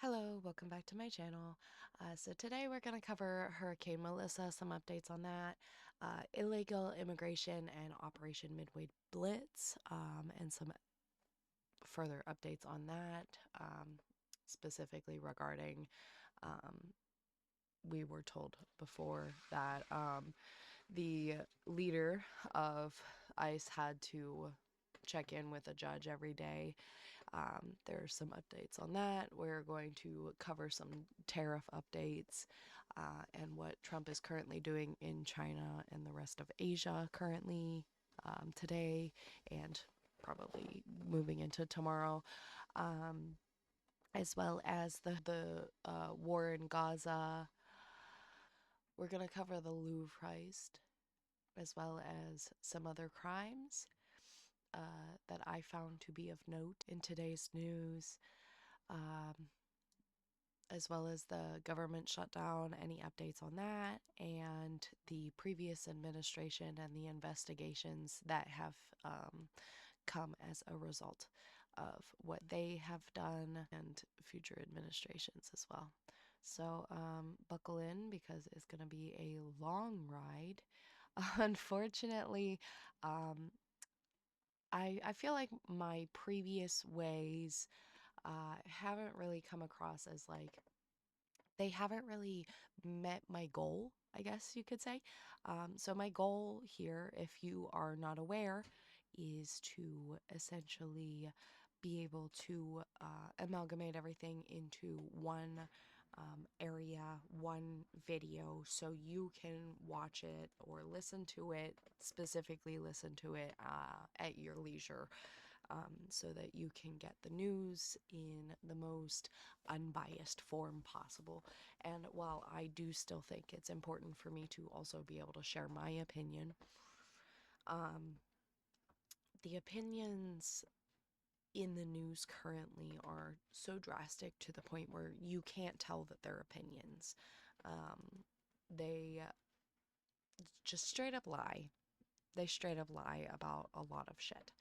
Hello, welcome back to my channel. So today we're going to cover Hurricane Melissa, some updates on that, illegal immigration and Operation Midway Blitz, and some further updates on that, specifically regarding, um, we were told before that the leader of ICE had to check in with a judge every day. There's some updates on that. We're going to cover some tariff updates and what Trump is currently doing in China and the rest of Asia currently, today, and probably moving into tomorrow, um, as well as the war in Gaza. We're going to cover the Louvre heist, as well as some other crimes that I found to be of note in today's news. Um, as well as the government shutdown, any updates on that, and the previous administration and the investigations that have come as a result of what they have done and future administrations as well. So buckle in because it's going to be a long ride. Unfortunately, um, I feel like my previous ways haven't really come across as like they haven't really met my goal, I guess you could say. So, my goal here, if you are not aware, is to essentially be able to amalgamate everything into one area, one video, so you can watch it or listen to it, specifically listen to it at your leisure, so that you can get the news in the most unbiased form possible. And while I do still think it's important for me to also be able to share my opinion, um, the opinions in the news currently are so drastic to the point where you can't tell that they're opinions. They just straight up lie. They straight up lie about a lot of shit,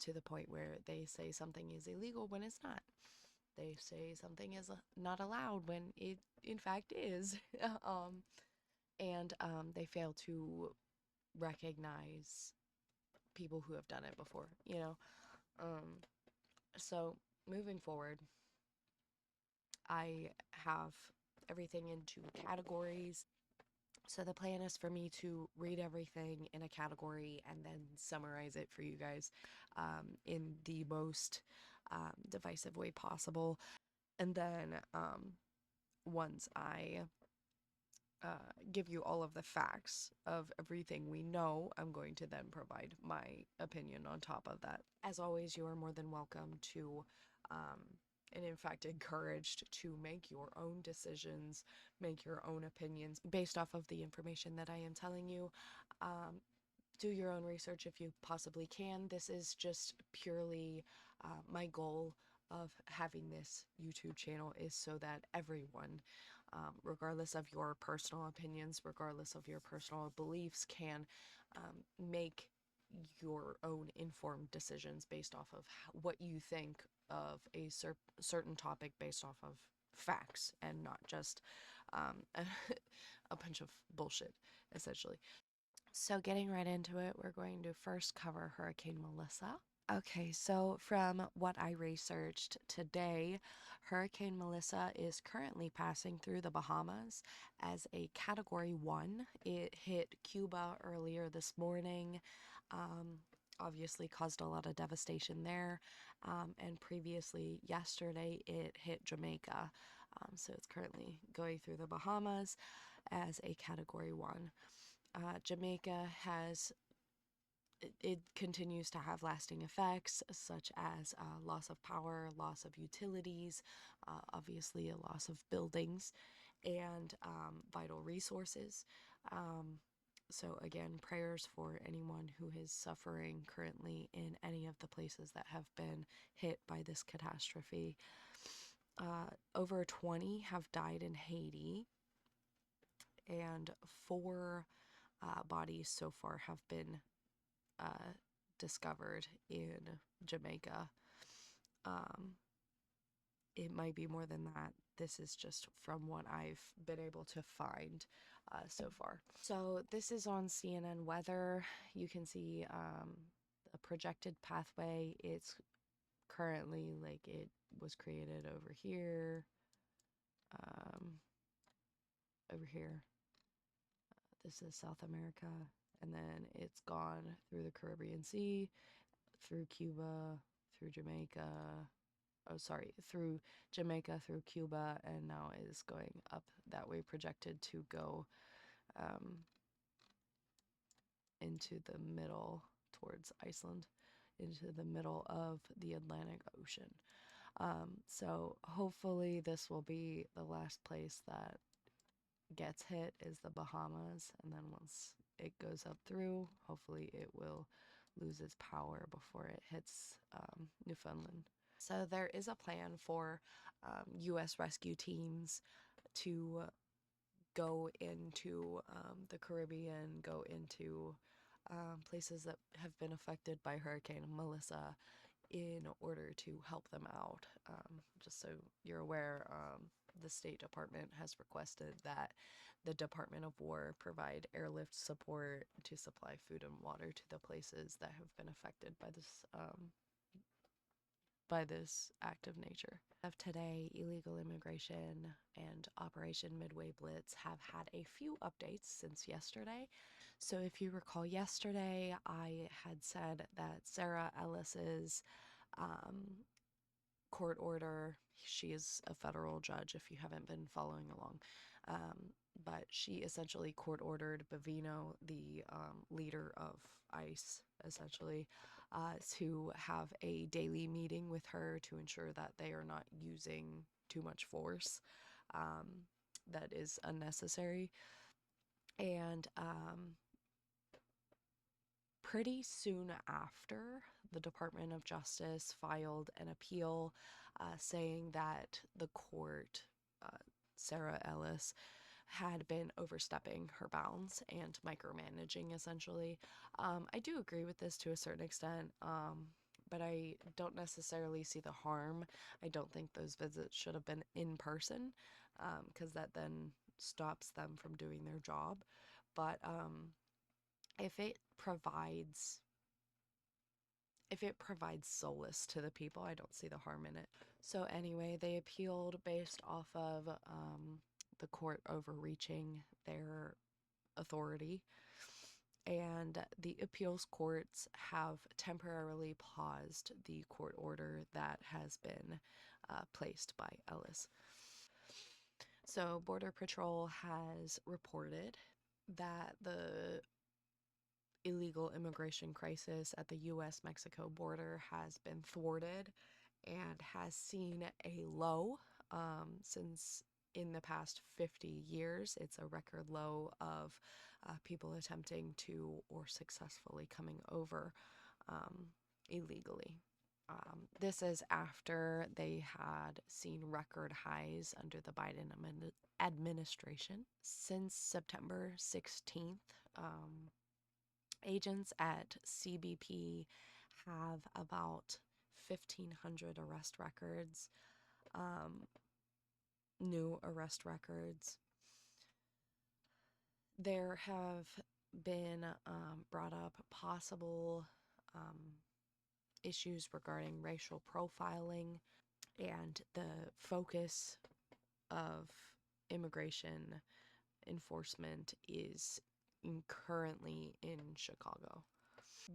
to the point where they say something is illegal when it's not. They say something is not allowed when it in fact is. um, and they fail to recognize people who have done it before, you know? Um, so moving forward, I have everything into categories. So the plan is for me to read everything in a category and then summarize it for you guys in the most divisive way possible. And then once I give you all of the facts of everything we know, I'm going to then provide my opinion on top of that. As always, you are more than welcome to, and in fact encouraged to make your own decisions, make your own opinions based off of the information that I am telling you. Do your own research if you possibly can. This is just purely my goal of having this YouTube channel is so that everyone, regardless of your personal opinions, regardless of your personal beliefs, can make your own informed decisions based off of what you think of a certain topic based off of facts and not just a bunch of bullshit, essentially. So, getting right into it, we're going to first cover Hurricane Melissa. Okay, so from what I researched today, Hurricane Melissa is currently passing through the Bahamas as a Category 1. It hit Cuba earlier this morning, obviously caused a lot of devastation there, and previously yesterday it hit Jamaica. So it's currently going through the Bahamas as a Category 1. Jamaica has it continues to have lasting effects such as loss of power, loss of utilities, obviously a loss of buildings, and vital resources. So again, prayers for anyone who is suffering currently in any of the places that have been hit by this catastrophe. Over 20 have died in Haiti, and four bodies so far have been uh, discovered in Jamaica. Um, it might be more than that. This is just from what I've been able to find so far. So this is on CNN weather. You can see a projected pathway. It's currently, like, it was created over here, um, over here. This is South America, and then it's gone through the Caribbean Sea, through Cuba, through Jamaica. Oh, sorry, through Jamaica, through Cuba, and now is going up that way, projected to go into the middle, towards Iceland, into the middle of the Atlantic Ocean. So hopefully this will be the last place that gets hit is the Bahamas, and then once it goes up through, hopefully it will lose its power before it hits Newfoundland. So there is a plan for U.S. rescue teams to go into the Caribbean, go into places that have been affected by Hurricane Melissa in order to help them out. Just so you're aware, the State Department has requested that the Department of War provide airlift support to supply food and water to the places that have been affected by this act of nature. Of today, illegal immigration and Operation Midway Blitz have had a few updates since yesterday. So if you recall, yesterday I had said that Sarah Ellis's court order, she is a federal judge if you haven't been following along, but she essentially court ordered Bavino, the leader of ICE, essentially, to have a daily meeting with her to ensure that they are not using too much force that is unnecessary. And pretty soon after, the Department of Justice filed an appeal saying that the court, Sarah Ellis, had been overstepping her bounds and micromanaging, essentially. I do agree with this to a certain extent, but I don't necessarily see the harm. I don't think those visits should have been in person, because that then stops them from doing their job. But if it provides solace to the people, I don't see the harm in it. So anyway, they appealed based off of the court overreaching their authority, and the appeals courts have temporarily paused the court order that has been placed by Ellis. So Border Patrol has reported that the illegal immigration crisis at the U.S.-Mexico border has been thwarted and has seen a low since in the past 50 years. It's a record low of people attempting to or successfully coming over illegally. This is after they had seen record highs under the Biden administration. Since September 16th, agents at CBP have about 1,500 arrest records, new arrest records. There have been brought up possible issues regarding racial profiling, and the focus of immigration enforcement is currently in Chicago.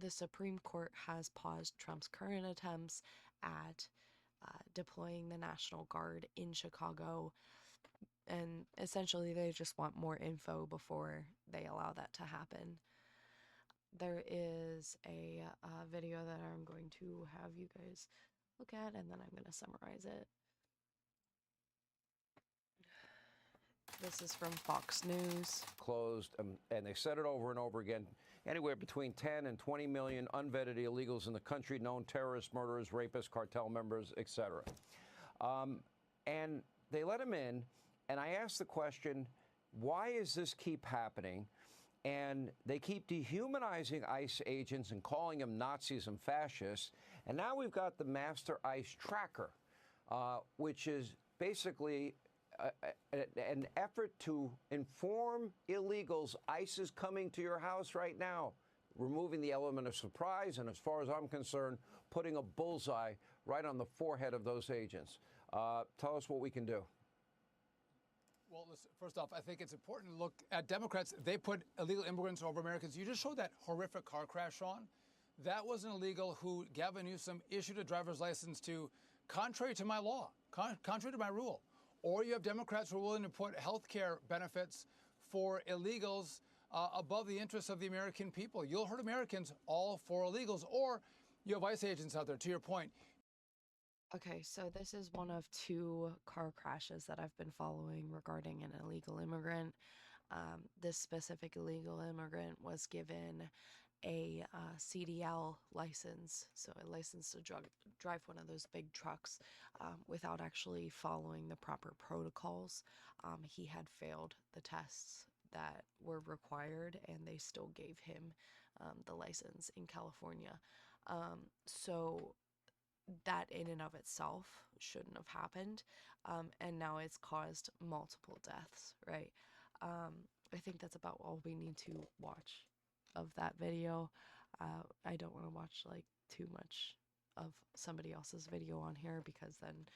The Supreme Court has paused Trump's current attempts at deploying the National Guard in Chicago, and essentially they just want more info before they allow that to happen. There is a video that I'm going to have you guys look at, and then I'm going to summarize it. This is from Fox News. Closed, and they said it over and over again, anywhere between 10 and 20 million unvetted illegals in the country, known terrorists, murderers, rapists, cartel members, etc. And they let them in, and I asked the question, why does this keep happening? And they keep dehumanizing ICE agents and calling them Nazis and fascists. And now we've got the master ICE tracker, which is basically an effort to inform illegals ICE is coming to your house right now, removing the element of surprise, and as far as I'm concerned, putting a bullseye right on the forehead of those agents. Tell us what we can do. Well, listen, first off, I think it's important to look at Democrats. They put illegal immigrants over Americans. You just showed that horrific car crash, Sean. That was an illegal who Gavin Newsom issued a driver's license to, contrary to my law, contrary to my rule. Or you have Democrats who are willing to put health care benefits for illegals above the interests of the American people. You'll hurt Americans all for illegals. Or you have ICE agents out there, to your point. Okay, so this is one of two car crashes that I've been following regarding an illegal immigrant. This specific illegal immigrant was given a CDL license, so a license to drive one of those big trucks without actually following the proper protocols. He had failed the tests that were required, and they still gave him the license in California. So that in and of itself shouldn't have happened, and now it's caused multiple deaths, right? I think that's about all we need to watch of that video. I don't want to watch like too much of somebody else's video on here, because then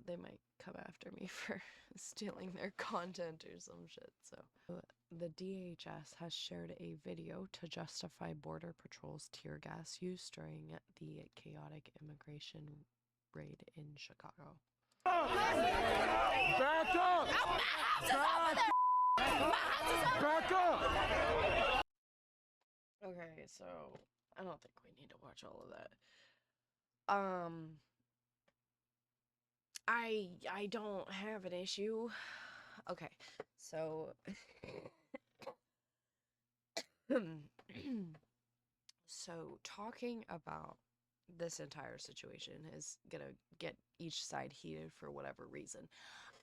they might come after me for stealing their content or some shit. So the DHS has shared a video to justify Border Patrol's tear gas use during the chaotic immigration raid in Chicago. Back up! Back up! Okay, so I don't think we need to watch all of that. I don't have an issue. Okay, so so talking about this entire situation is gonna get each side heated for whatever reason.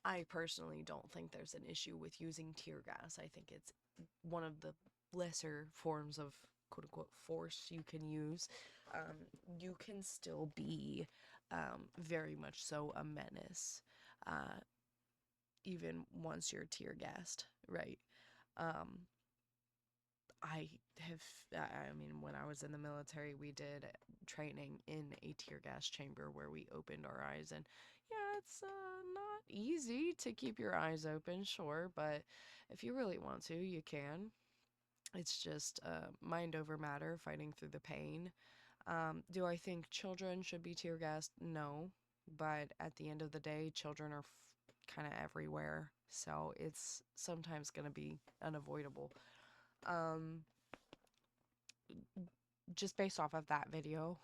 I personally don't think there's an issue with using tear gas. I think it's one of the lesser forms of quote unquote force you can use. You can still be very much so a menace, even once you're tear gassed, right? I mean, when I was in the military, we did training in a tear gas chamber where we opened our eyes, and yeah, it's not easy to keep your eyes open, sure, but if you really want to, you can. It's just mind over matter, fighting through the pain. Do I think children should be tear gassed? No, but at the end of the day, children are kind of everywhere, so it's sometimes going to be unavoidable. Um, just based off of that video,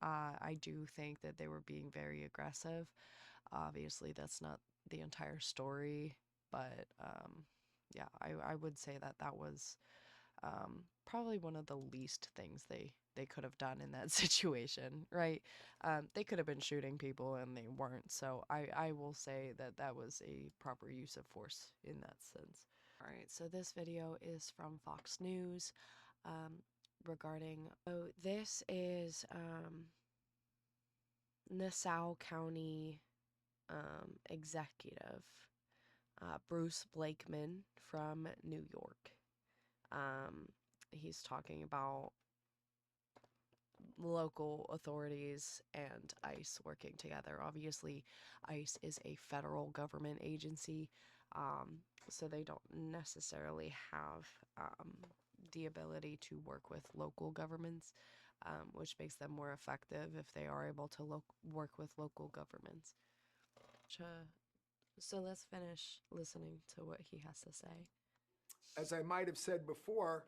I do think that they were being very aggressive. Obviously, that's not the entire story, but yeah, I would say that that was probably one of the least things they could have done in that situation, right? They could have been shooting people and they weren't, so I will say that that was a proper use of force in that sense. All right, so this video is from Fox News regarding, so this is Nassau County executive Bruce Blakeman from New York. He's talking about local authorities and ICE working together. Obviously, ICE is a federal government agency, so they don't necessarily have the ability to work with local governments, which makes them more effective if they are able to work with local governments. So let's finish listening to what he has to say. As I might have said before,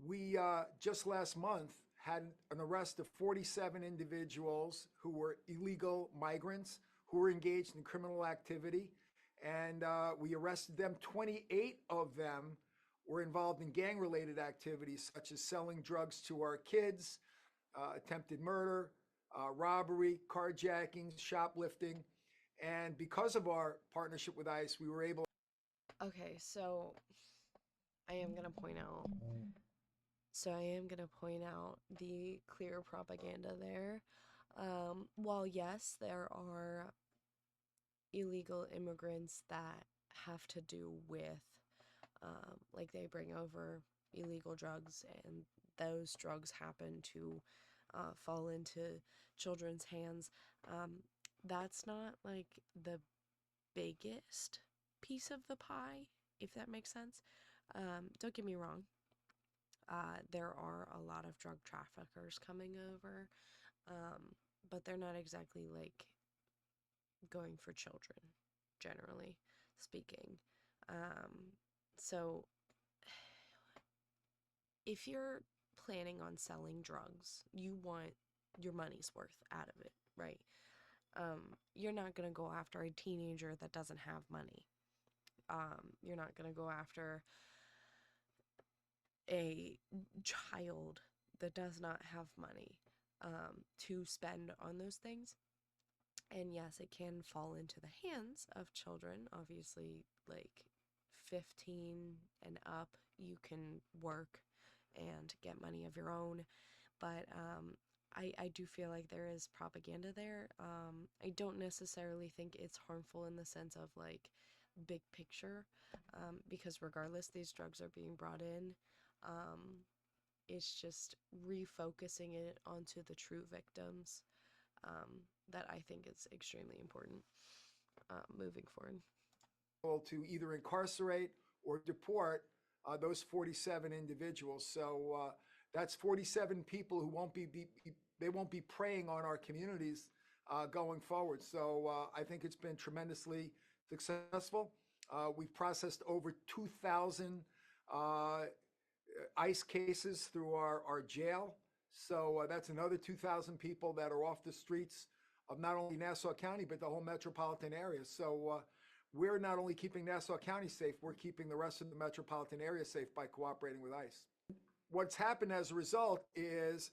we just last month had an arrest of 47 individuals who were illegal migrants who were engaged in criminal activity. And we arrested them. 28 of them were involved in gang-related activities, such as selling drugs to our kids, attempted murder, robbery, carjacking, shoplifting. And because of our partnership with ICE, we were able. Okay, so I am going to point out. So I am going to point out the clear propaganda there. While yes, there are illegal immigrants that have to do with, like, they bring over illegal drugs, and those drugs happen to fall into children's hands. That's not like the biggest piece of the pie, if that makes sense. Don't get me wrong. There are a lot of drug traffickers coming over, um, but they're not exactly like going for children, generally speaking. Um, so if you're planning on selling drugs, you want your money's worth out of it, right? You're not going to go after a teenager that doesn't have money. You're not going to go after a child that does not have money to spend on those things. And yes, it can fall into the hands of children. Obviously, like 15 and up, you can work and get money of your own. But I do feel like there is propaganda there. I don't necessarily think it's harmful in the sense of like big picture, because regardless, these drugs are being brought in. Um, it's just refocusing it onto the true victims, that I think is extremely important moving forward. To either incarcerate or deport those 47 individuals. So that's 47 people who they won't be preying on our communities going forward. So I think it's been tremendously successful. We've processed over 2,000 ICE cases through our jail. So that's another 2,000 people that are off the streets of not only Nassau County, but the whole metropolitan area. So we're not only keeping Nassau County safe, we're keeping the rest of the metropolitan area safe by cooperating with ICE. What's happened as a result is...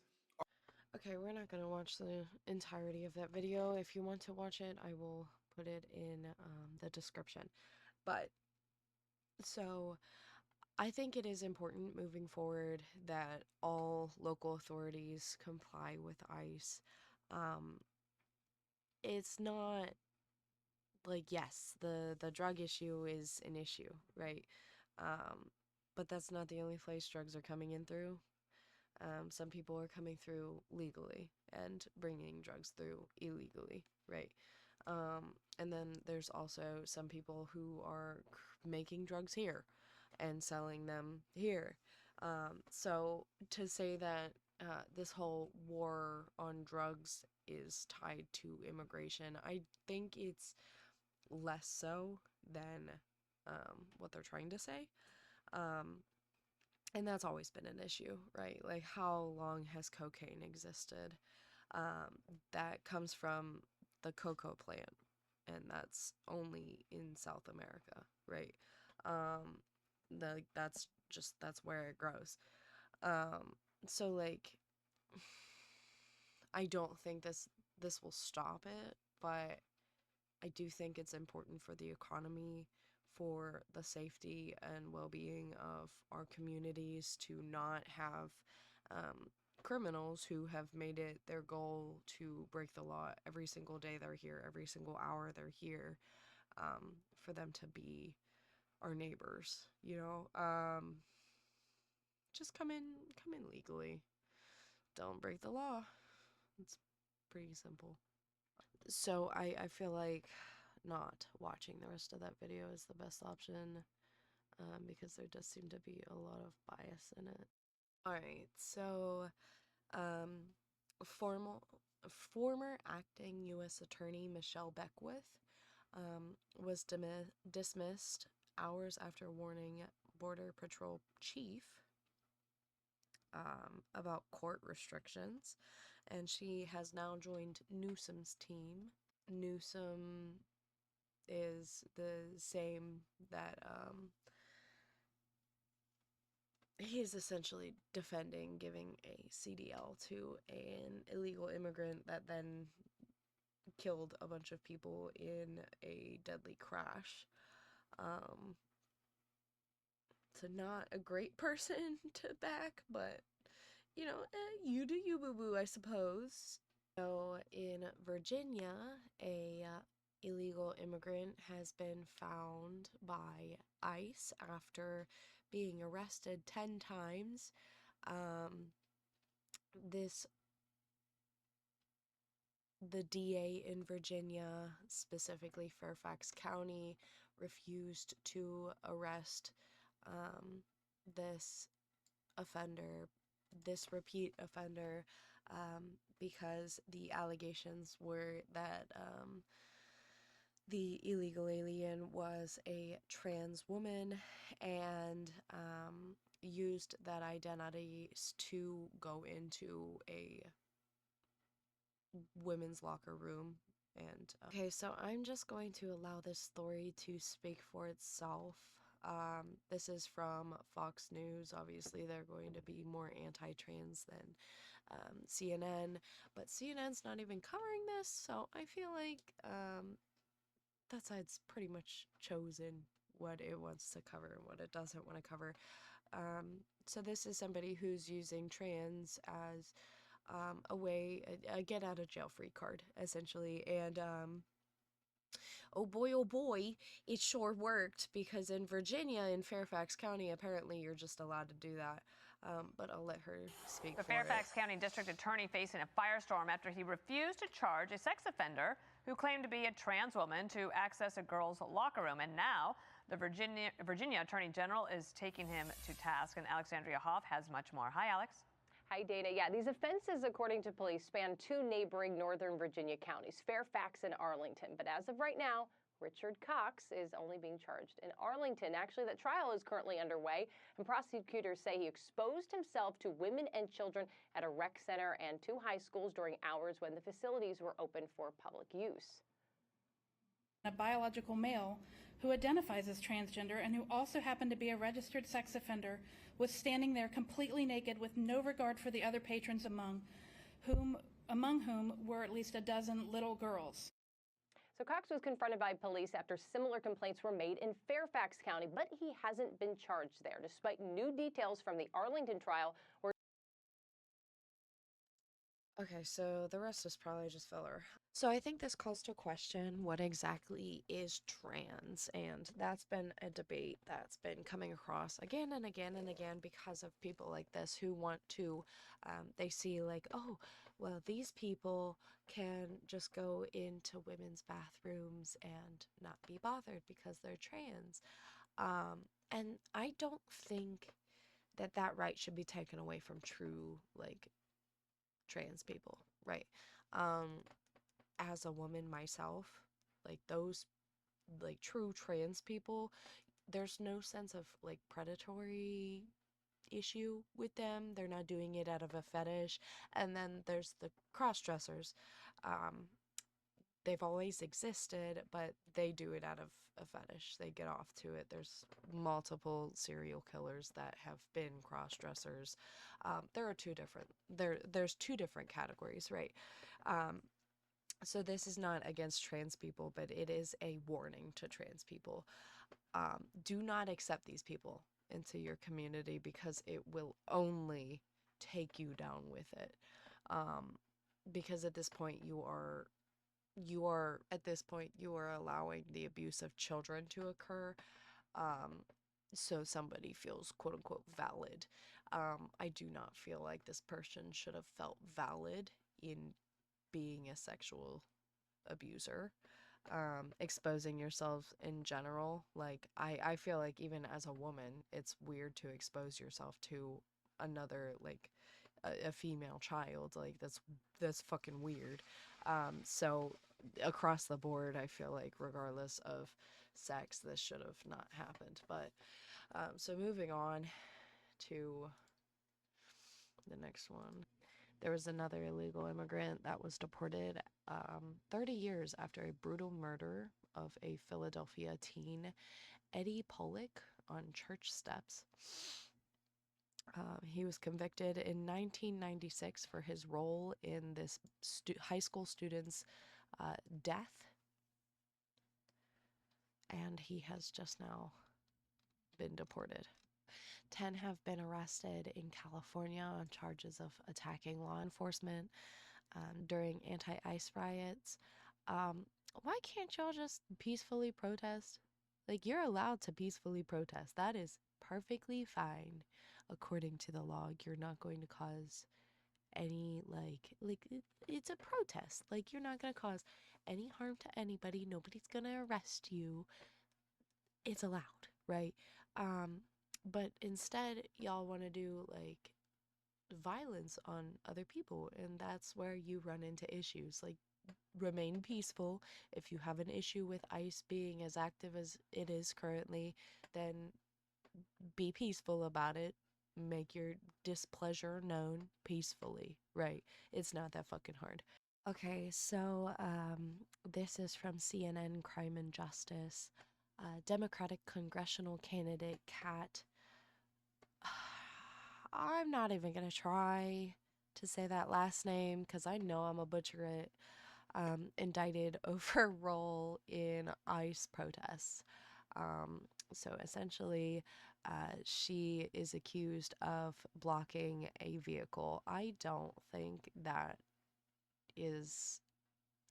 Okay, we're not going to watch the entirety of that video. If you want to watch it, I will put it in the description. But, so, I think it is important moving forward that all local authorities comply with ICE. It's not like, yes, the drug issue is an issue, right? But that's not the only place drugs are coming in through. Some people are coming through legally and bringing drugs through illegally, right? And then there's also some people who are making drugs here and selling them here. So to say that this whole war on drugs is tied to immigration, I think it's less so than what they're trying to say. And that's always been an issue, right? Like, how long has cocaine existed? That comes from the cocoa plant, and that's only in South America, right? That's where it grows. So like, I don't think this will stop it, but I do think it's important for the economy, for the safety and well-being of our communities, to not have criminals who have made it their goal to break the law every single day they're here, every single hour they're here, for them to be our neighbors, you know? Just come in legally. Don't break the law. It's pretty simple. So I feel like not watching the rest of that video is the best option, because there does seem to be a lot of bias in it. Alright, so um, formal, former acting U.S. Attorney Michelle Beckwith was dismissed hours after warning Border Patrol Chief about court restrictions, and she has now joined Newsom's team. Newsom is the same that he's essentially defending giving a CDL to an illegal immigrant that then killed a bunch of people in a deadly crash. So not a great person to back, but you know, you do you, boo boo, I suppose. So in Virginia, a illegal immigrant has been found by ICE after being arrested 10 times. Um, this the DA in Virginia, specifically Fairfax County, refused to arrest um, this offender, this repeat offender, because the allegations were that the illegal alien was a trans woman and used that identity to go into a women's locker room. And okay, so I'm just going to allow this story to speak for itself. This is from Fox News. Obviously, they're going to be more anti-trans than CNN, but CNN's not even covering this, so I feel like that side's pretty much chosen what it wants to cover and what it doesn't want to cover. So this is somebody who's using trans as a way, a get out of jail free card, essentially. And oh boy, it sure worked, because in Virginia, in Fairfax County, apparently you're just allowed to do that. But I'll let her speak The for it. Fairfax County District Attorney facing a firestorm after he refused to charge a sex offender who claimed to be a trans woman to access a girls' locker room. And now the Virginia Attorney General is taking him to task. And Alexandria Hoff has much more. Hi, Alex. Hi, Dana. Yeah, these offenses, according to police, span two neighboring Northern Virginia counties, Fairfax and Arlington. But as of right now, Richard Cox is only being charged in Arlington. Actually, the trial is currently underway, and prosecutors say he exposed himself to women and children at a rec center and two high schools during hours when the facilities were open for public use. A biological male who identifies as transgender and who also happened to be a registered sex offender was standing there completely naked with no regard for the other patrons, among whom were at least a dozen little girls. So Cox was confronted by police after similar complaints were made in Fairfax County, but he hasn't been charged there, despite new details from the Arlington trial where Okay, so the rest is probably just filler. So I think this calls to question what exactly is trans, and that's been a debate that's been coming across again and again and again because of people like this who want to, they see like, oh, well, these people can just go into women's bathrooms and not be bothered because they're trans. And I don't think that that right should be taken away from true, like, trans people, right? As a woman myself, like those like true trans people, there's no sense of like predatory issue with them. They're not doing it out of a fetish. And then there's the cross dressers. They've always existed, but they do it out of a fetish. They get off to it. There's multiple serial killers that have been cross-dressers. There's two different categories, right? So this is not against trans people, but it is a warning to trans people. Do not accept these people into your community because it will only take you down with it. Because at this point you are allowing the abuse of children to occur, so somebody feels quote unquote valid. I do not feel like this person should have felt valid in being a sexual abuser. Exposing yourself in general, like I feel like even as a woman it's weird to expose yourself to another, like a female child. Like that's fucking weird. So across the board, I feel like regardless of sex, this should have not happened. But so moving on to the next one. There was another illegal immigrant that was deported 30 years after a brutal murder of a Philadelphia teen, Eddie Pollock, on church steps. He was convicted in 1996 for his role in this high school student's death, and he has just now been deported. 10 have been arrested in California on charges of attacking law enforcement during anti-ICE riots. why can't y'all just peacefully protest? Like, you're allowed to peacefully protest. That is perfectly fine. According to the law, you're not going to cause any, it's a protest. Like, you're not going to cause any harm to anybody. Nobody's going to arrest you. It's allowed, right? But instead, y'all want to do, like, violence on other people, and that's where you run into issues. Like, remain peaceful. If you have an issue with ICE being as active as it is currently, then be peaceful about it. Make your displeasure known peacefully, right? It's not that fucking hard. Okay, so this is from CNN Crime and Justice. Democratic congressional candidate Kat, I'm not even gonna try to say that last name because I know I'm a butcher it, indicted over role in ICE protests. Um, so essentially, she is accused of blocking a vehicle. I don't think that is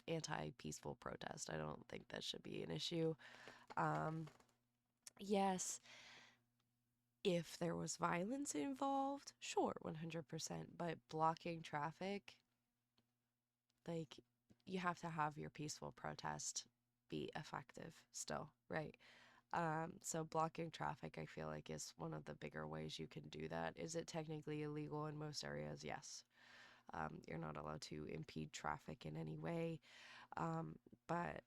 anti-peaceful protest. I don't think that should be an issue. Um, yes, if there was violence involved, sure, 100%. But blocking traffic, like, you have to have your peaceful protest be effective still, right? So blocking traffic, I feel like, is one of the bigger ways you can do that. Is it technically illegal in most areas? Yes. You're not allowed to impede traffic in any way. But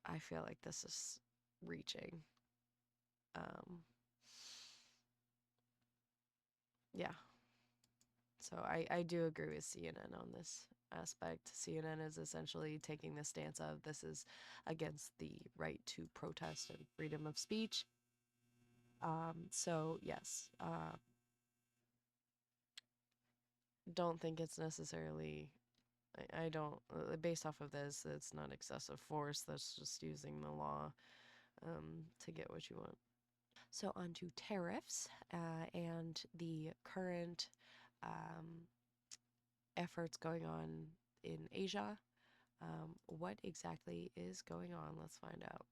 I feel like this is reaching. Um, yeah. So I do agree with CNN on this aspect. CNN is essentially taking the stance of this is against the right to protest and freedom of speech. So yes, don't think it's necessarily. I don't. Based off of this, it's not excessive force. That's just using the law to get what you want. So on to tariffs and the current um, efforts going on in Asia. What exactly is going on? Let's find out.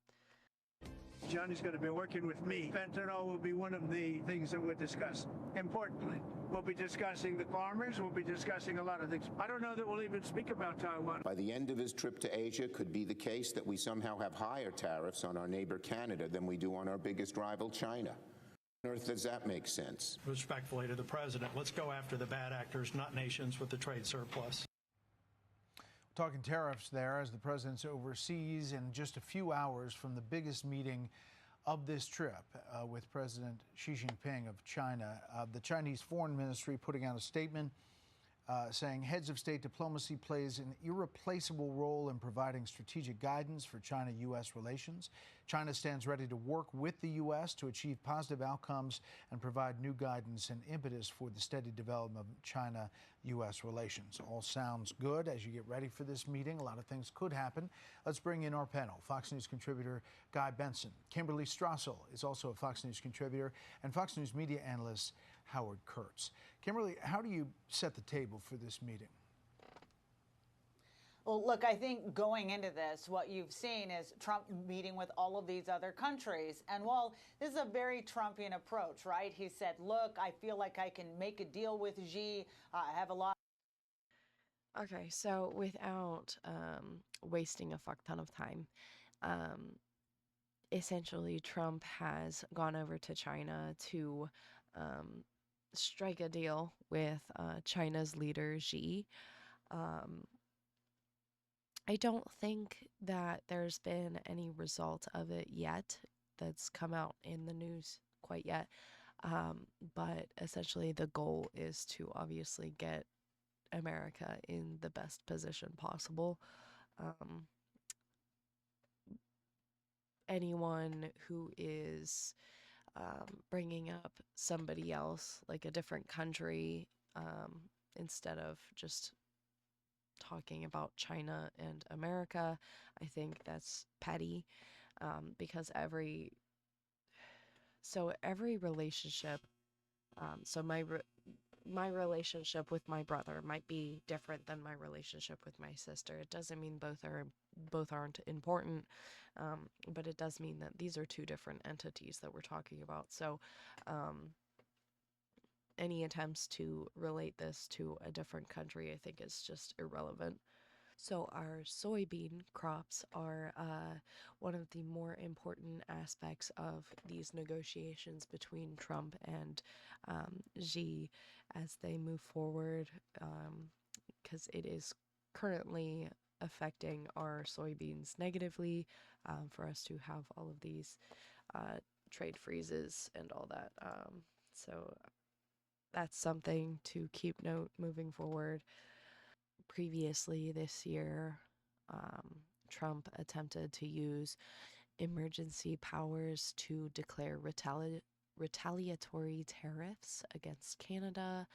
Johnny's going to be working with me. Fentanyl will be one of the things that we'll discuss. Importantly, we'll be discussing the farmers. We'll be discussing a lot of things. I don't know that we'll even speak about Taiwan. By the end of his trip to Asia, could be the case that we somehow have higher tariffs on our neighbor Canada than we do on our biggest rival, China. On earth does that make sense? Respectfully to the president, let's go after the bad actors, not nations with the trade surplus. Talking tariffs there as the president's overseas in just a few hours from the biggest meeting of this trip with President Xi Jinping of China. The Chinese Foreign Ministry putting out a statement saying heads of state diplomacy plays an irreplaceable role in providing strategic guidance for China-U.S. relations. China stands ready to work with the U.S. to achieve positive outcomes and provide new guidance and impetus for the steady development of China-U.S. relations. All sounds good as you get ready for this meeting. A lot of things could happen. Let's bring in our panel. Fox News contributor Guy Benson. Kimberly Strassel is also a Fox News contributor, and Fox News media analyst Howard Kurtz. Kimberly, how do you set the table for this meeting? Well, look, I think going into this, what you've seen is Trump meeting with all of these other countries. And while this is a very Trumpian approach, right? He said, look, I feel like I can make a deal with Xi. I have a lot. Okay, so without wasting a fuck ton of time, essentially Trump has gone over to China to strike a deal with China's leader Xi. I don't think that there's been any result of it yet that's come out in the news quite yet. But essentially the goal is to obviously get America in the best position possible. Anyone who is bringing up somebody else, like a different country, instead of just talking about China and America, I think that's petty, because every relationship, my relationship with my brother might be different than my relationship with my sister. It doesn't mean both aren't important, but it does mean that these are two different entities that we're talking about. So any attempts to relate this to a different country, I think, is just irrelevant. So our soybean crops are one of the more important aspects of these negotiations between Trump and Xi as they move forward, because it is currently affecting our soybeans negatively, for us to have all of these trade freezes and all that. So that's something to keep note moving forward. Previously this year, Trump attempted to use emergency powers to declare retaliatory tariffs against Canada,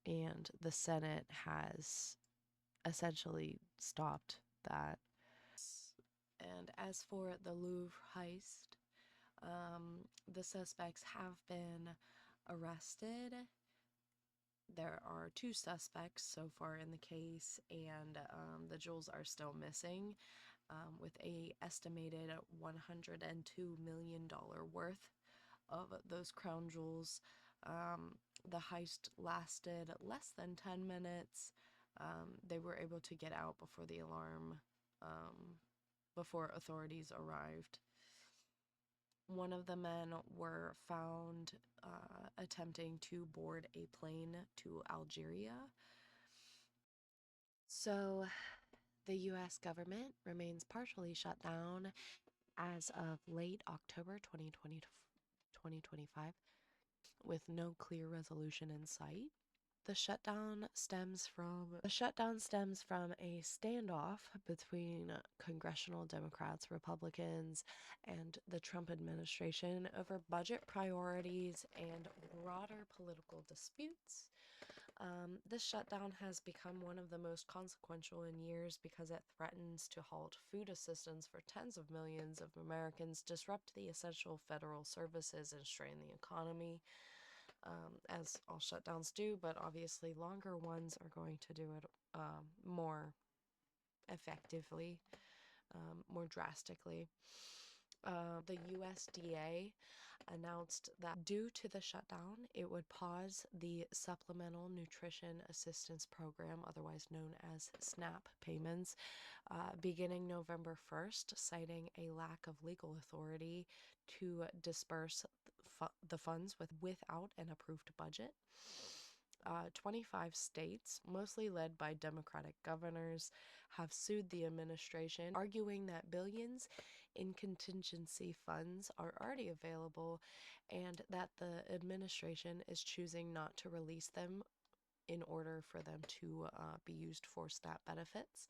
and the Senate has essentially stopped that. And as for the Louvre heist, the suspects have been arrested. There are 2 suspects so far in the case, and the jewels are still missing, with a estimated $102 million worth of those crown jewels. The heist lasted less than 10 minutes. They were able to get out before the alarm, before authorities arrived. One of the men were found attempting to board a plane to Algeria. So the U.S. government remains partially shut down as of late October 2025, with no clear resolution in sight. The shutdown stems from a standoff between congressional Democrats, Republicans, and the Trump administration over budget priorities and broader political disputes. This shutdown has become one of the most consequential in years because it threatens to halt food assistance for tens of millions of Americans, disrupt the essential federal services, and strain the economy. As all shutdowns do, but obviously longer ones are going to do it more effectively, more drastically. The USDA announced that due to the shutdown, it would pause the Supplemental Nutrition Assistance Program, otherwise known as SNAP payments, beginning November 1st, citing a lack of legal authority to disperse the funds without an approved budget. 25 states, mostly led by Democratic governors, have sued the administration, arguing that billions in contingency funds are already available and that the administration is choosing not to release them in order for them to be used for SNAP benefits.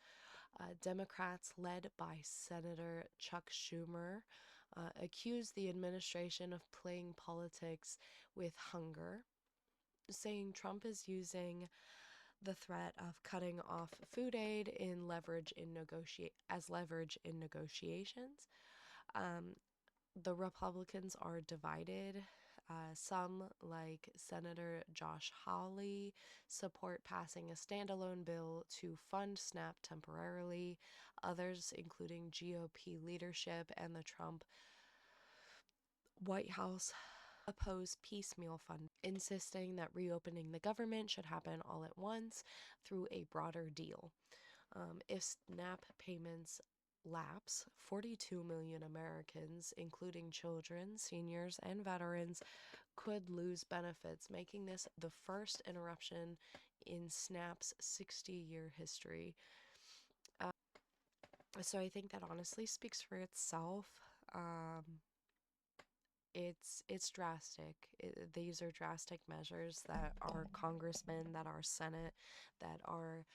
Democrats, led by Senator Chuck Schumer, accused the administration of playing politics with hunger, saying Trump is using the threat of cutting off food aid as leverage in negotiations. The Republicans are divided. Some, like Senator Josh Hawley, support passing a standalone bill to fund SNAP temporarily. Others, including GOP leadership and the Trump White House, oppose piecemeal funding, insisting that reopening the government should happen all at once through a broader deal. If SNAP payments lapse, 42 million Americans, including children, seniors, and veterans, could lose benefits, making this the first interruption in SNAP's 60-year history. So I think that honestly speaks for itself. It's drastic. These are drastic measures that our congressmen, that our Senate, that our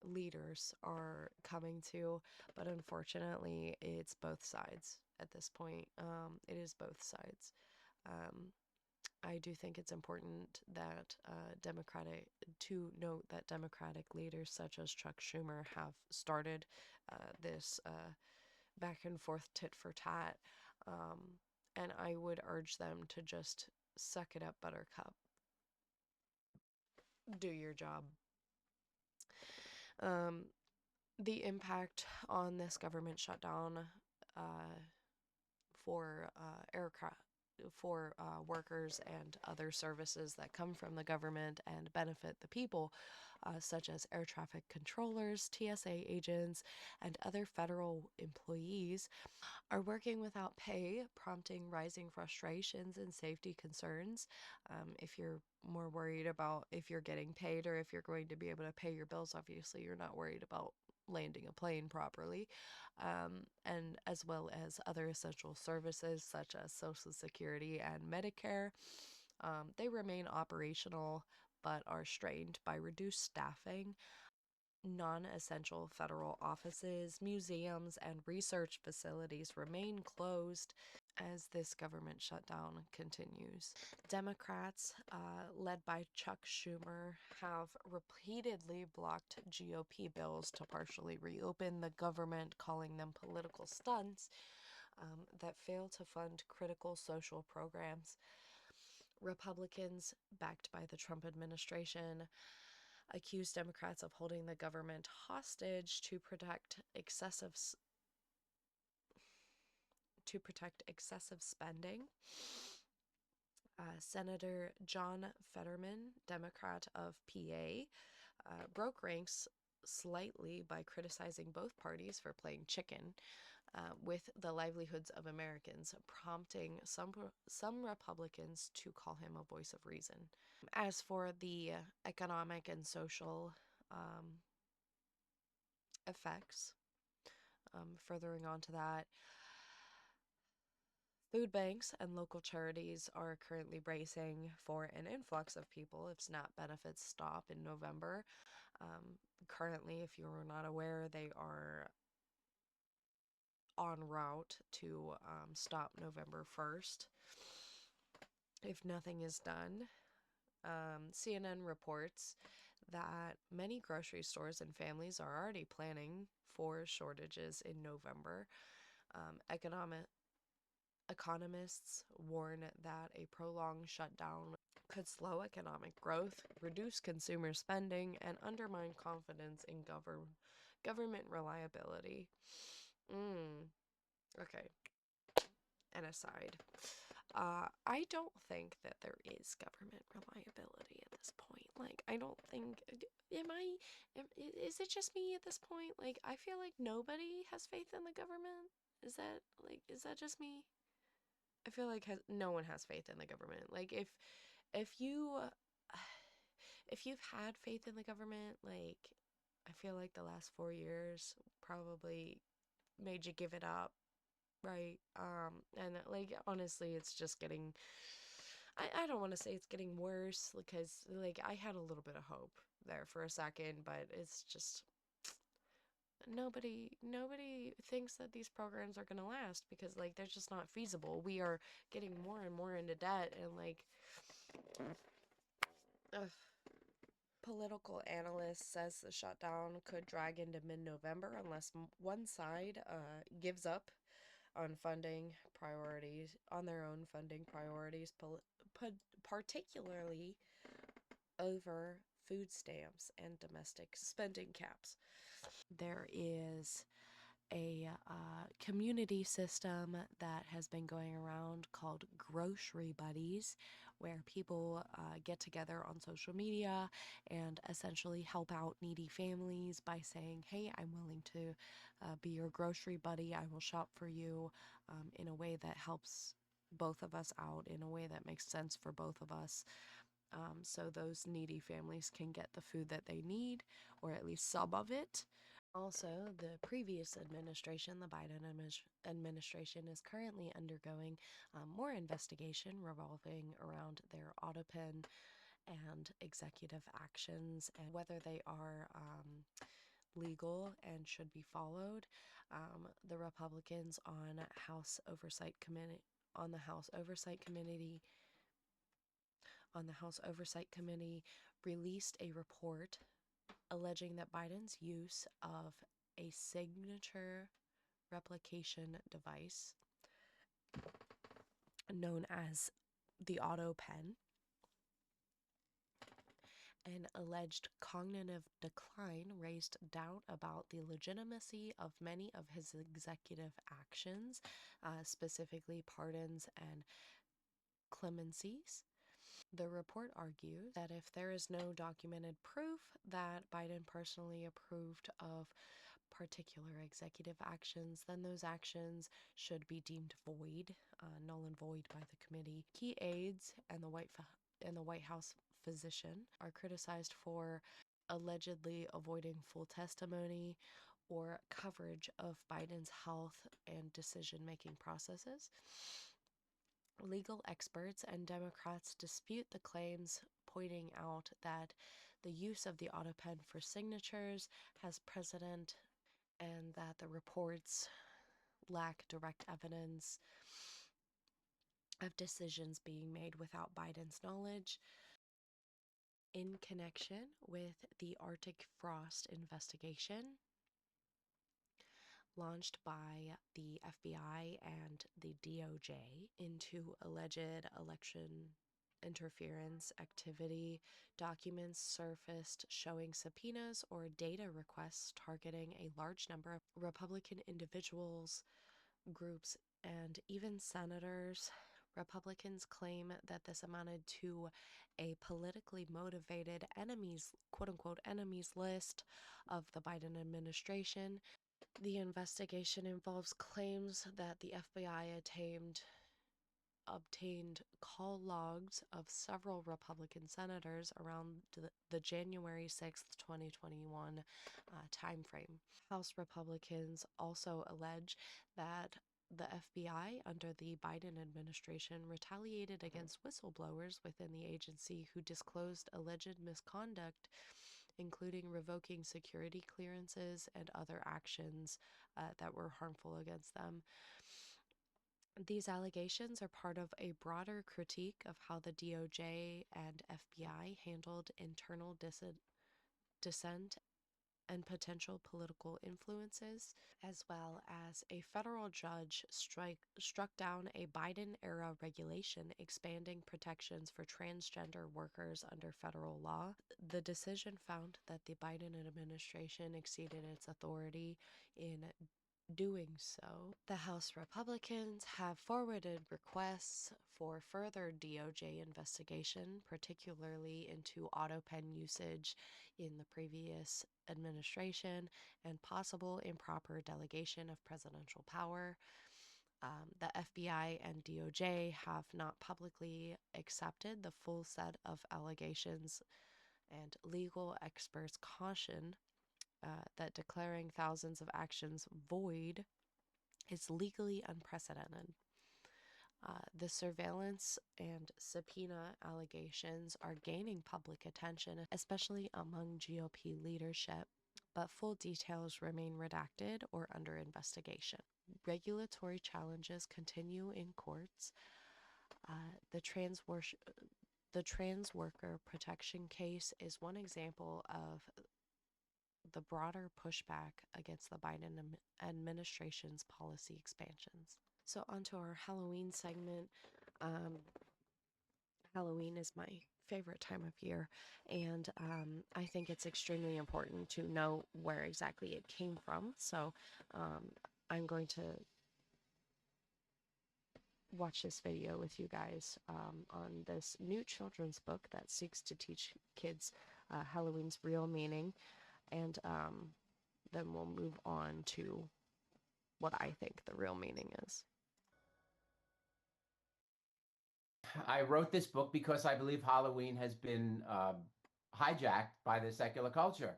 leaders are coming to, but unfortunately, it's both sides at this point. It is both sides. I do think it's important that to note that Democratic leaders such as Chuck Schumer have started this back and forth tit for tat, and I would urge them to just suck it up, Buttercup. Do your job. The impact on this government shutdown for aircraft for workers and other services that come from the government and benefit the people, such as air traffic controllers, TSA agents, and other federal employees, are working without pay, prompting rising frustrations and safety concerns. If you're more worried about if you're getting paid or if you're going to be able to pay your bills, obviously you're not worried about landing a plane properly, and as well as other essential services such as Social Security and Medicare. They remain operational but are strained by reduced staffing. Non essential federal offices, museums, and research facilities remain closed as this government shutdown continues. Democrats, led by Chuck Schumer, have repeatedly blocked GOP bills to partially reopen the government, calling them political stunts that fail to fund critical social programs. Republicans, backed by the Trump administration, accused Democrats of holding the government hostage to protect excessive spending. Senator John Fetterman, Democrat of PA, broke ranks slightly by criticizing both parties for playing chicken with the livelihoods of Americans, prompting some Republicans to call him a voice of reason. As for the economic and social effects, furthering on to that, food banks and local charities are currently bracing for an influx of people if SNAP benefits stop in November. Currently, if you're not aware, they are en route to stop November 1st if nothing is done. CNN reports that many grocery stores and families are already planning for shortages in November. Economists warn that a prolonged shutdown could slow economic growth, reduce consumer spending, and undermine confidence in government reliability. Okay. An aside. I don't think that there is government reliability at this point. Like, I don't think. Is it just me at this point? Like, I feel like nobody has faith in the government. Is that just me? I feel like no one has faith in the government. Like, if you've had faith in the government, like, I feel like the last 4 years probably made you give it up, right? And like, honestly, it's just getting, I don't want to say it's getting worse, because like I had a little bit of hope there for a second, but it's just nobody thinks that these programs are going to last, because like they're just not feasible. We are getting more and more into debt, and like political analyst says the shutdown could drag into mid-November unless one side gives up on their own funding priorities, particularly over food stamps and domestic spending caps. There is a community system that has been going around called Grocery Buddies, where people get together on social media and essentially help out needy families by saying, hey, I'm willing to be your grocery buddy. I will shop for you in a way that helps both of us out, in a way that makes sense for both of us. So those needy families can get the food that they need, or at least some of it. Also, the previous administration, the Biden administration, is currently undergoing more investigation revolving around their auto pen and executive actions, and whether they are legal and should be followed. The Republicans on the House Oversight Committee released a report alleging that Biden's use of a signature replication device known as the auto pen. An alleged cognitive decline raised doubt about the legitimacy of many of his executive actions, specifically pardons and clemencies. The report argued that if there is no documented proof that Biden personally approved of particular executive actions, then those actions should be deemed void, null and void by the committee. Key aides and the White House physician are criticized for allegedly avoiding full testimony or coverage of Biden's health and decision-making processes. Legal experts and Democrats dispute the claims, pointing out that the use of the auto pen for signatures has precedent and that the reports lack direct evidence of decisions being made without Biden's knowledge. In connection with the Arctic frost investigation launched by the FBI and the DOJ into alleged election interference activity, documents surfaced showing subpoenas or data requests targeting a large number of Republican individuals, groups, and even senators. Republicans claim that this amounted to a politically motivated enemies, quote unquote, enemies list of the Biden administration. The investigation involves claims that the FBI obtained call logs of several Republican senators around the January 6th, 2021 timeframe. House Republicans also allege that the FBI under the Biden administration retaliated against whistleblowers within the agency who disclosed alleged misconduct, including revoking security clearances and other actions that were harmful against them. These allegations are part of a broader critique of how the DOJ and FBI handled internal dissent and potential political influences, as well as a federal judge struck down a Biden-era regulation expanding protections for transgender workers under federal law. The decision found that the Biden administration exceeded its authority in doing so. The House Republicans have forwarded requests for further DOJ investigation, particularly into auto pen usage in the previous administration and possible improper delegation of presidential power. The FBI and DOJ have not publicly accepted the full set of allegations, and legal experts caution that declaring thousands of actions void is legally unprecedented. The surveillance and subpoena allegations are gaining public attention, especially among GOP leadership, but full details remain redacted or under investigation. Regulatory challenges continue in courts. The trans worker protection case is one example of the broader pushback against the Biden administration's policy expansions. So onto our Halloween segment. Halloween is my favorite time of year, and I think it's extremely important to know where exactly it came from. So I'm going to watch this video with you guys on this new children's book that seeks to teach kids Halloween's real meaning, and then we'll move on to what I think the real meaning is. I wrote this book because I believe Halloween has been hijacked by the secular culture.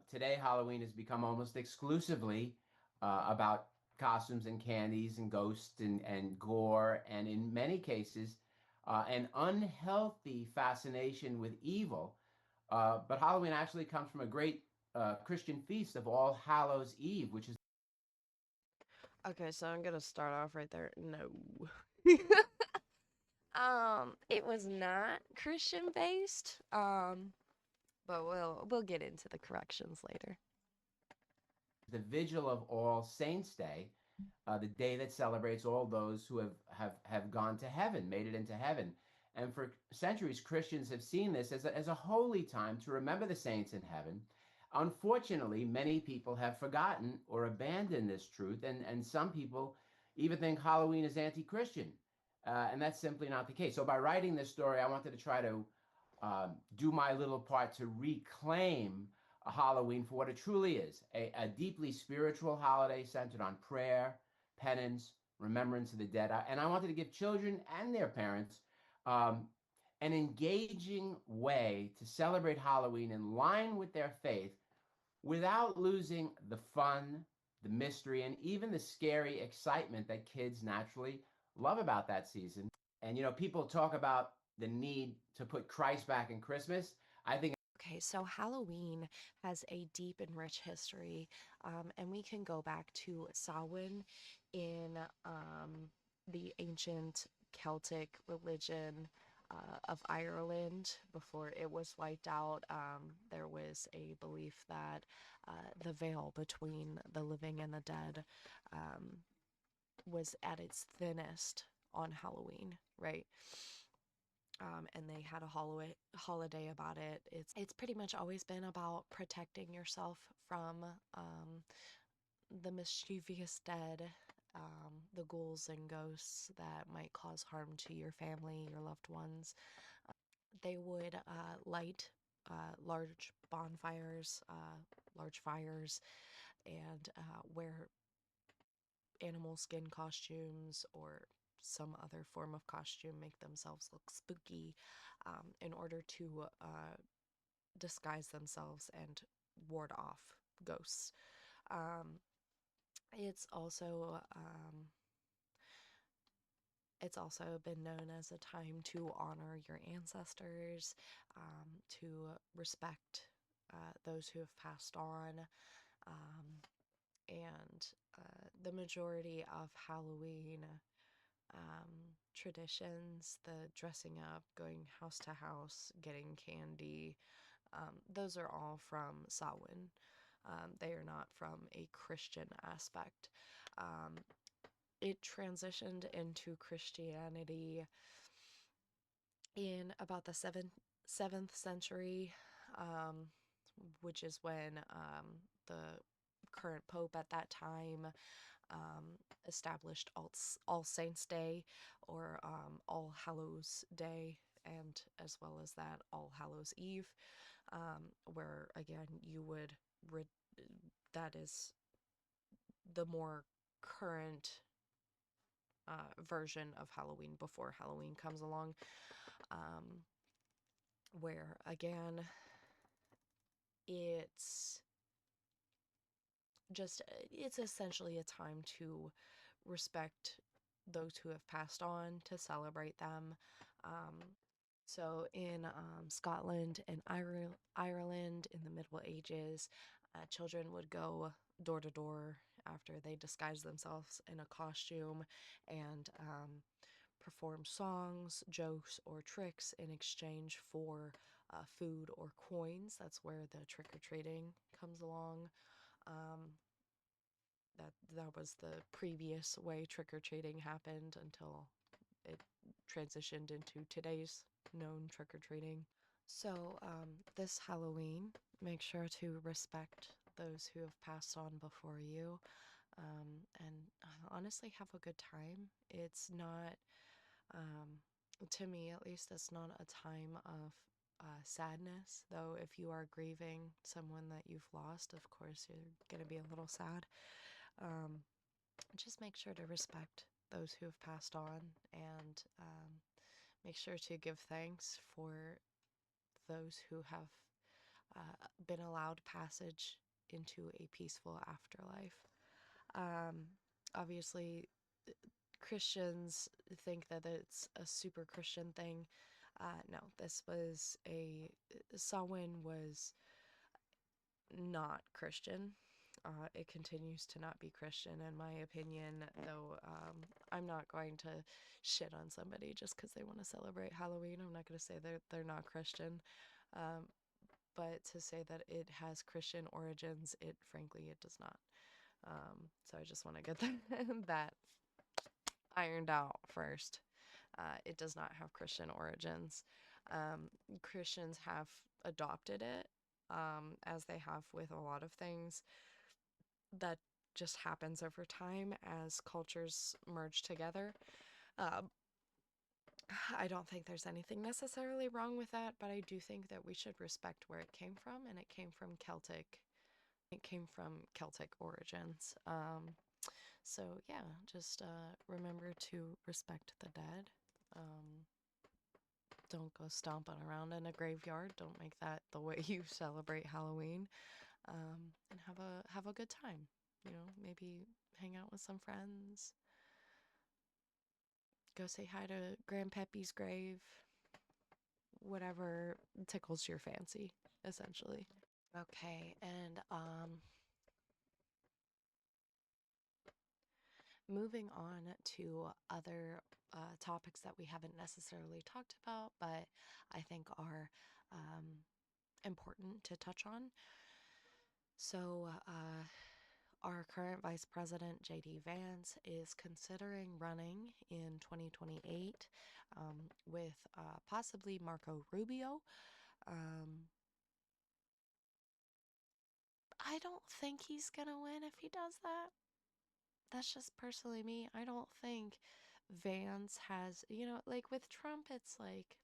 Today, Halloween has become almost exclusively about costumes and candies and ghosts and gore, and in many cases, an unhealthy fascination with evil. But Halloween actually comes from a great Christian feast of All Hallows Eve, which is... Okay, so I'm gonna start off right there. No. It was not Christian based. But we'll get into the corrections later. The vigil of All Saints' Day, the day that celebrates all those who have gone to heaven, made it into heaven. And for centuries, Christians have seen this as a holy time to remember the saints in heaven. Unfortunately, many people have forgotten or abandoned this truth, and some people even think Halloween is anti-Christian, and that's simply not the case. So by writing this story, I wanted to try to do my little part to reclaim Halloween for what it truly is, a deeply spiritual holiday centered on prayer, penance, remembrance of the dead. And I wanted to give children and their parents um, an engaging way to celebrate Halloween in line with their faith without losing the fun, the mystery, and even the scary excitement that kids naturally love about that season. And, people talk about the need to put Christ back in Christmas. I think. Okay, so Halloween has a deep and rich history, and we can go back to Samhain in the ancient Celtic religion of Ireland before it was wiped out. There was a belief that the veil between the living and the dead was at its thinnest on Halloween, right? And they had a holiday about it. It's pretty much always been about protecting yourself from the mischievous dead, the ghouls and ghosts that might cause harm to your family, your loved ones. They would light large bonfires, large fires, and wear animal skin costumes or some other form of costume, make themselves look spooky in order to disguise themselves and ward off ghosts. Um, it's also um, it's also been known as a time to honor your ancestors, to respect those who have passed on, and the majority of Halloween traditions, the dressing up, going house to house, getting candy, those are all from Samhain. They are not from a Christian aspect. Um, it transitioned into Christianity in about the 7th century, um, which is when the current pope at that time established All Saints Day or All Hallows Day, and as well as that All Hallows Eve, where again that is the more current version of Halloween before Halloween comes along, where again it's it's essentially a time to respect those who have passed on, to celebrate them. So in Scotland and Ireland in the Middle Ages, children would go door to door after they disguised themselves in a costume and perform songs, jokes, or tricks in exchange for food or coins. That's where the trick-or-treating comes along. That was the previous way trick-or-treating happened until it transitioned into today's known trick-or-treating. So this Halloween, make sure to respect those who have passed on before you, and honestly have a good time. It's not, to me at least, it's not a time of sadness, though if you are grieving someone that you've lost, of course you're going to be a little sad. Just make sure to respect those who have passed on, and make sure to give thanks for those who have been allowed passage into a peaceful afterlife. Obviously, Christians think that it's a super Christian thing. No, Samhain was not Christian. It continues to not be Christian, in my opinion, though I'm not going to shit on somebody just because they want to celebrate Halloween. I'm not going to say they're not Christian. But to say that it has Christian origins, frankly, it does not. So I just want to get that ironed out first. It does not have Christian origins. Christians have adopted it, as they have with a lot of things. That just happens over time as cultures merge together. Um, I don't think there's anything necessarily wrong with that, but I do think that we should respect where it came from, and it came from Celtic. It came from Celtic origins. So yeah, just remember to respect the dead. Um, don't go stomping around in a graveyard. Don't make that the way you celebrate Halloween. And have a good time. You know, maybe hang out with some friends. Go say hi to Grandpappy's grave. Whatever tickles your fancy, essentially. Okay, and moving on to other topics that we haven't necessarily talked about, but I think are important to touch on. So, our current Vice President, J.D. Vance, is considering running in 2028 with possibly Marco Rubio. I don't think he's going to win if he does that. That's just personally me. I don't think Vance has, like with Trump, it's like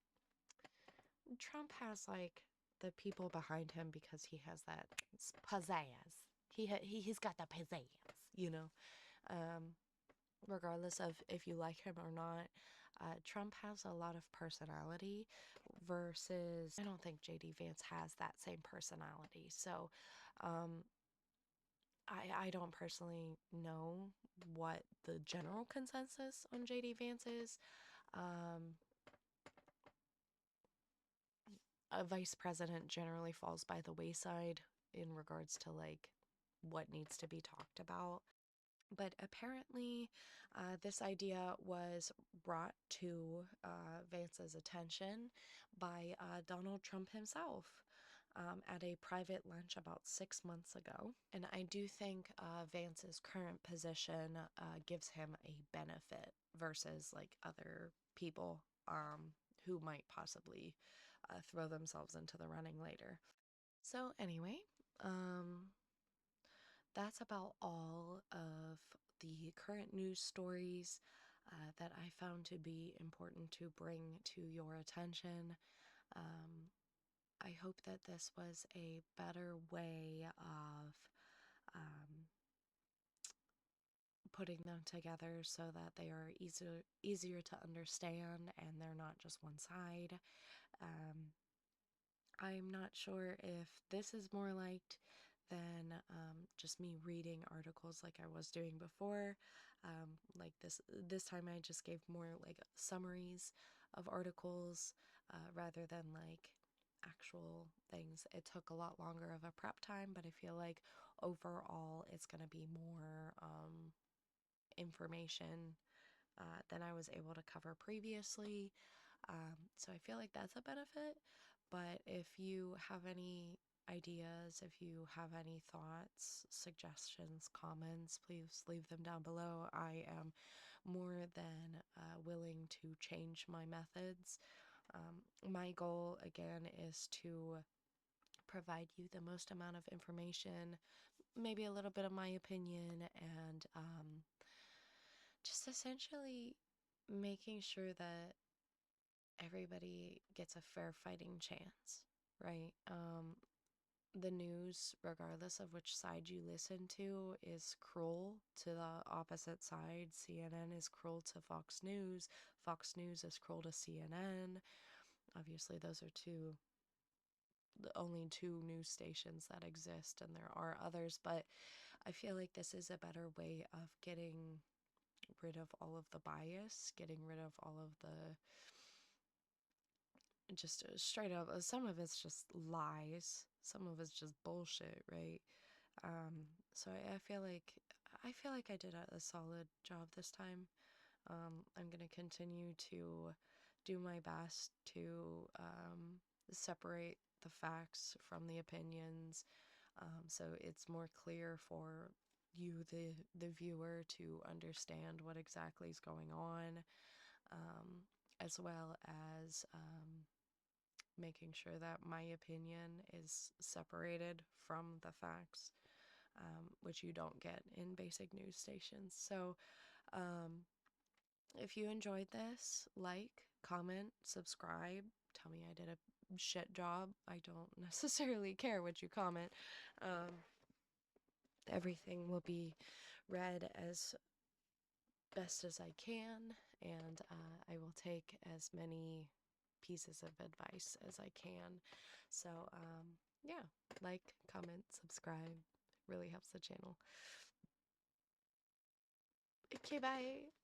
Trump has like the people behind him because he has that pizzazz. He's got the pizzazz, you know. Um, Regardless of if you like him or not, Trump has a lot of personality versus I don't think JD Vance has that same personality. So, um, I don't personally know what the general consensus on JD Vance is. Um, a vice president generally falls by the wayside in regards to like what needs to be talked about. But apparently, this idea was brought to Vance's attention by Donald Trump himself at a private lunch about 6 months ago. And I do think Vance's current position gives him a benefit versus like other people who might possibly throw themselves into the running later. So, anyway, that's about all of the current news stories that I found to be important to bring to your attention. Um, I hope that this was a better way of putting them together so that they are easier to understand and they're not just one side. Um, I'm not sure if this is more liked than just me reading articles like I was doing before. Like this time I just gave more like summaries of articles rather than like actual things. It took a lot longer of a prep time, but I feel like overall it's going to be more information than I was able to cover previously. So I feel like that's a benefit. But if you have any ideas, if you have any thoughts, suggestions, comments, please leave them down below. I am more than willing to change my methods. My goal, again, is to provide you the most amount of information, maybe a little bit of my opinion, and just essentially making sure that everybody gets a fair fighting chance, right? The news, regardless of which side you listen to, is cruel to the opposite side. CNN is cruel to Fox News. Fox News is cruel to CNN. Obviously, those are the only two news stations that exist, and there are others, but I feel like this is a better way of getting rid of all of the bias, getting rid of all of the just straight up, some of it's just lies, some of it's just bullshit, right? So I feel like I did a solid job this time. I'm gonna continue to do my best to separate the facts from the opinions, so it's more clear for you, the viewer, to understand what exactly is going on, as well as making sure that my opinion is separated from the facts, which you don't get in basic news stations. So, if you enjoyed this, like, comment, subscribe, tell me I did a shit job. I don't necessarily care what you comment. Everything will be read as best as I can, and I will take as many pieces of advice as I can. So, yeah, like, comment, subscribe. Really helps the channel. Okay, bye.